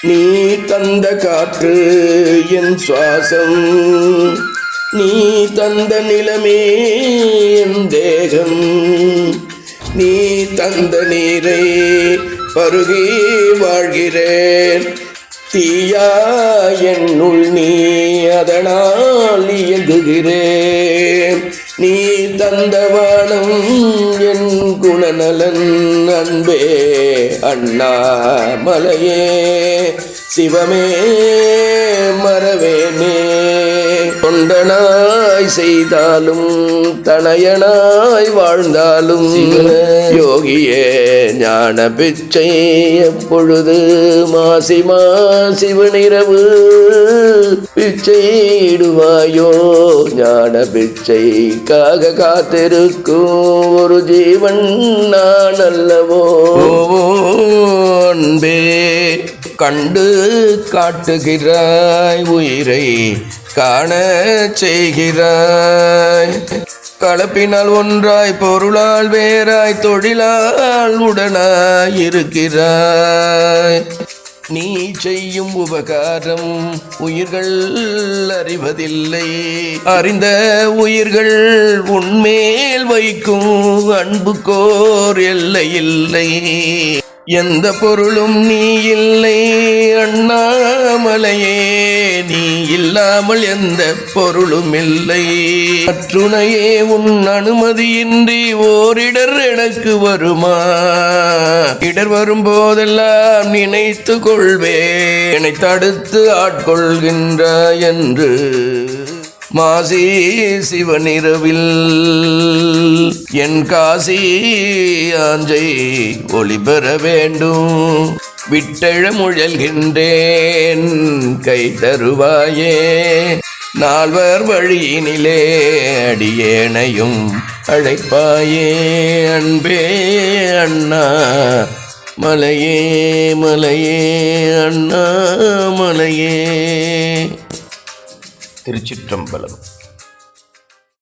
நீ தந்த காற்று என் சுவாசம், நீ தந்த நிலமே என் தேகம், நீ தந்த நீரை பருகி வாழ்கிறேன். தீயா என்னுள் நீ அதனால் இயங்குகிறேன். நீ தந்த வானம் என் குணநலன் அன்பே அண்ணாமலையே சிவமே மறவேனே. தொண்டனாய் செய்தாலும் தனையனாய் வாழ்ந்தாலும் யோகியே ஞான பிச்சை எப்பொழுது மாசி மாசிவனிரவு பிச்சையிடுவாயோ. ஞான பிச்சைக்காக காத்திருக்கும் ஒரு ஜீவன் நான் அல்லவோ. அன்பே கண்டு காட்டுகிறாய், உயிரை காண செய்கிறாய். கலப்பினால் ஒன்றாய், பொருளால் வேறாய், தொழிலால் உடனாய் இருக்கிறாய். நீ செய்யும் உபகாரம் உயிர்கள் அறிவதில்லை. அறிந்த உயிர்கள் உன்மேல் வைக்கும் அன்புக்கோர் எல்லை இல்லை. எந்த பொருளும் நீ இல்லை அண்ணாமலையே, நீ இல்லாமல் எந்த பொருளும் இல்லை. அற்றுணையே உன் அனுமதியின்றி ஓரிடர் எனக்கு வருமா. இடர் வரும்போதெல்லாம் நினைத்து கொள்வே, என்னை தடுத்து ஆட்கொள்கின்றாய் என்று. மாசி சிவனிரவில் என் காசி ஆஞ்சை ஒளிபெற வேண்டும். விட்டெழ முயல்கின்றேன் கை தருவாயே. நால்வர் வழியினிலே அடியேனையும் அழைப்பாயே. அன்பே அண்ணா மலையே மலையே அண்ணா மலையே. திருச்சிற்றம்பலம்.